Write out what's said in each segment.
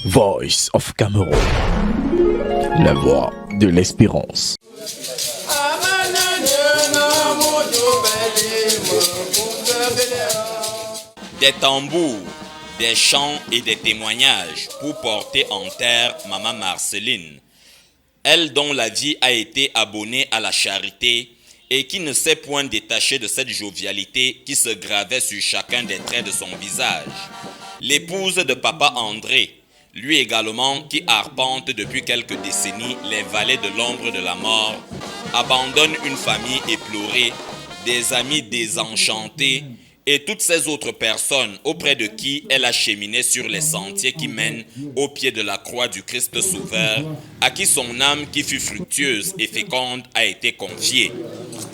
Voice of Cameroon, la voix de l'espérance. Des tambours, des chants et des témoignages pour porter en terre Maman Marceline. Elle dont la vie a été abonnée à la charité et qui ne s'est point détachée de cette jovialité qui se gravait sur chacun des traits de son visage. L'épouse de Papa André, lui également qui arpente depuis quelques décennies les vallées de l'ombre de la mort, abandonne une famille éplorée, des amis désenchantés et toutes ces autres personnes auprès de qui elle a cheminé sur les sentiers qui mènent au pied de la croix du Christ Sauveur, à qui son âme qui fut fructueuse et féconde a été confiée.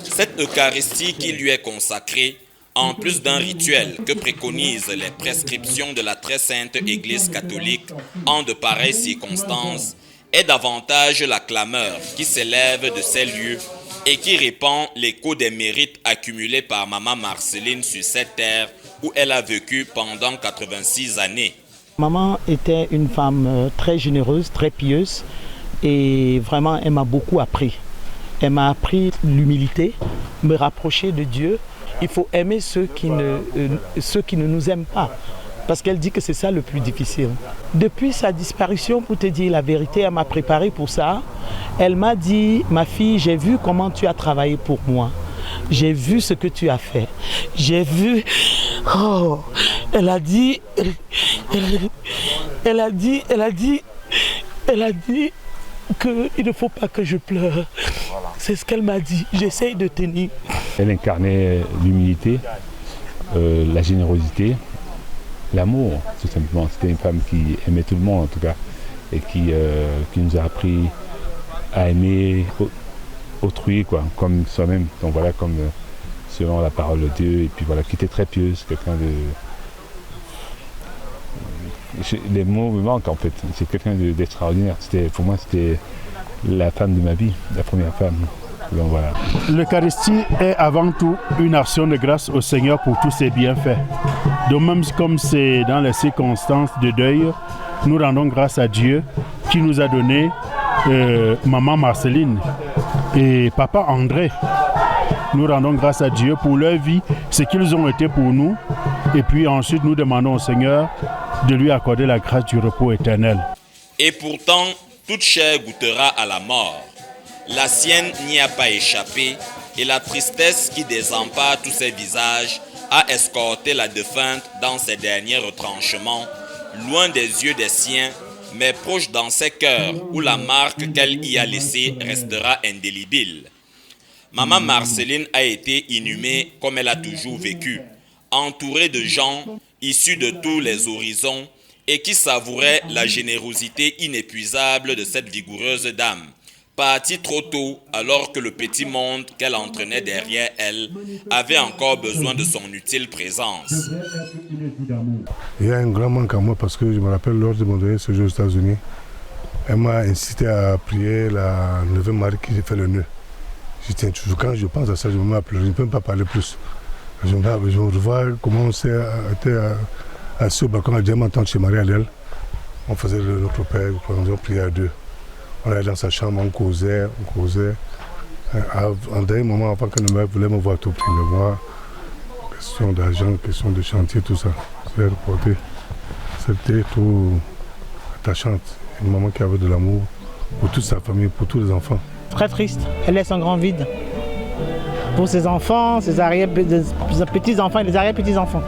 Cette Eucharistie qui lui est consacrée, en plus d'un rituel que préconisent les prescriptions de la très sainte Église catholique en de pareilles circonstances, est davantage la clameur qui s'élève de ces lieux et qui répand l'écho des mérites accumulés par Maman Marceline sur cette terre où elle a vécu pendant 86 années. Maman était une femme très généreuse, très pieuse et vraiment elle m'a beaucoup appris. Elle m'a appris l'humilité, me rapprocher de Dieu. Il faut aimer ceux qui ne nous aiment pas. Parce qu'elle dit que c'est ça le plus difficile. Depuis sa disparition, pour te dire la vérité, elle m'a préparé pour ça. Elle m'a dit, ma fille, j'ai vu comment tu as travaillé pour moi. J'ai vu ce que tu as fait. J'ai vu... Oh, elle a dit qu'il ne faut pas que je pleure. C'est ce qu'elle m'a dit. J'essaye de tenir. Elle incarnait l'humilité, la générosité, l'amour, tout simplement. C'était une femme qui aimait tout le monde, en tout cas, et qui nous a appris à aimer autrui, quoi, comme soi-même. Donc voilà, comme selon la parole de Dieu, et puis voilà, qui était très pieuse, quelqu'un de... Les mots me manquent, en fait. C'est quelqu'un d'extraordinaire. Pour moi, c'était la femme de ma vie, la première femme. Donc voilà. L'Eucharistie est avant tout une action de grâce au Seigneur pour tous ses bienfaits. Donc même comme c'est dans les circonstances de deuil, nous rendons grâce à Dieu qui nous a donné Maman Marceline et Papa André. Nous rendons grâce à Dieu pour leur vie, ce qu'ils ont été pour nous. Et puis ensuite nous demandons au Seigneur de lui accorder la grâce du repos éternel. Et pourtant, toute chair goûtera à la mort. La sienne n'y a pas échappé et la tristesse qui désempare tous ses visages a escorté la défunte dans ses derniers retranchements, loin des yeux des siens, mais proche dans ses cœurs où la marque qu'elle y a laissée restera indélébile. Maman Marceline a été inhumée comme elle a toujours vécu, entourée de gens issus de tous les horizons et qui savouraient la générosité inépuisable de cette vigoureuse dame. Partie trop tôt, alors que le petit monde qu'elle entraînait derrière elle avait encore besoin de son utile présence. Il y a un grand manque à moi parce que je me rappelle lors de mon dernier séjour aux États-Unis, elle m'a incité à prier la Neuve Marie qui fait le nœud. Quand je pense à ça, je me mets à pleurer, je ne peux même pas parler plus. Je revois comment on s'est assis au balcon à dire ma tante chez Marie-Adèle. On faisait notre père, on priait à deux. On allait dans sa chambre, on causait. En dernier moment, avant que ne voulait me voir tout prix de moi, question d'argent, question de chantier, tout ça. C'était tout attachante. Une maman qui avait de l'amour pour toute sa famille, pour tous les enfants. Très triste, elle laisse un grand vide. Pour ses enfants, ses petits-enfants et les arrière-petits-enfants.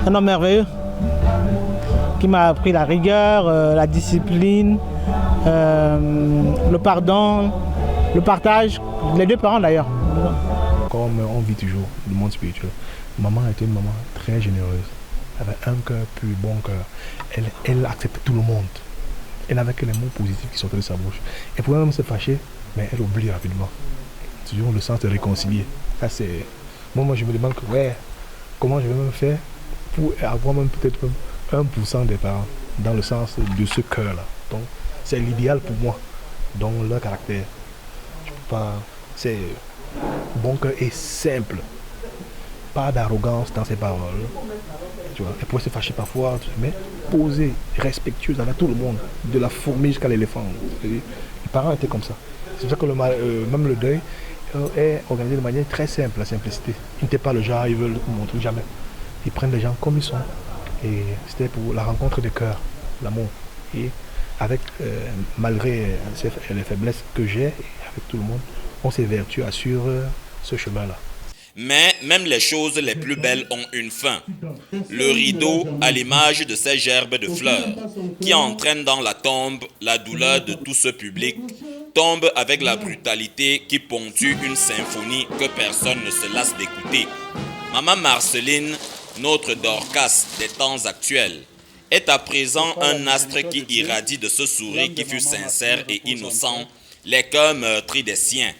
Un homme merveilleux qui m'a appris la rigueur, la discipline, le pardon, le partage, les deux parents d'ailleurs. Comme on vit toujours le monde spirituel, maman était une maman très généreuse. Elle avait un cœur pur, bon cœur. Elle acceptait tout le monde. Elle n'avait que les mots positifs qui sortaient de sa bouche. Elle pouvait même se fâcher, mais elle oublie rapidement. Toujours le sens de réconcilier. Ça c'est... Moi je me demande comment je vais même faire pour avoir même peut-être 1% des parents dans le sens de ce cœur-là. Donc c'est l'idéal pour moi. Donc leur caractère. Je peux pas... C'est bon cœur et simple. pas d'arrogance dans ses paroles. Tu vois, elle pouvait se fâcher parfois, mais posée, respectueuse avec tout le monde, de la fourmi jusqu'à l'éléphant. Les parents étaient comme ça. C'est pour ça que même le deuil est organisé de manière très simple, la simplicité. Ils n'étaient pas le genre, ils veulent montrer jamais. Ils prennent les gens comme ils sont. Et c'était pour la rencontre des cœurs, l'amour. Et avec, malgré les faiblesses que j'ai, avec tout le monde, on s'évertue à suivre ce chemin-là. Mais même les choses les plus belles ont une fin. Le rideau, à l'image de ces gerbes de fleurs, qui entraînent dans la tombe la douleur de tout ce public, tombe avec la brutalité qui ponctue une symphonie que personne ne se lasse d'écouter. Maman Marceline, notre Dorcas des temps actuels, est à présent un astre qui irradie de ce sourire qui fut sincère et innocent, les cœurs meurtris des siens.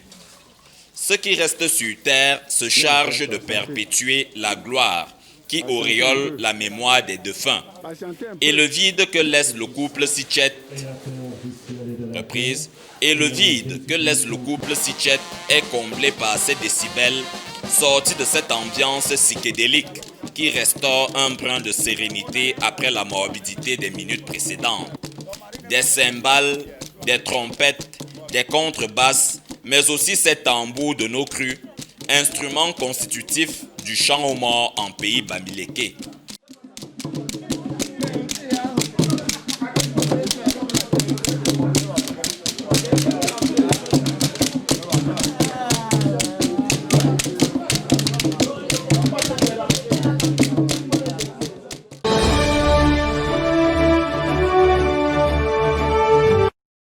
Ceux qui restent sur terre se chargent de perpétuer la gloire qui auréole la mémoire des défunts. Et le vide que laisse le couple Sitchet, reprise, et le vide que laisse le couple Sitchet est comblé par ces décibels sortis de cette ambiance psychédélique qui restaure un brin de sérénité après la morbidité des minutes précédentes. Des cymbales, des trompettes, des contrebasses, mais aussi ces tambours de nos crues, instruments constitutifs du chant aux morts en pays bamileke.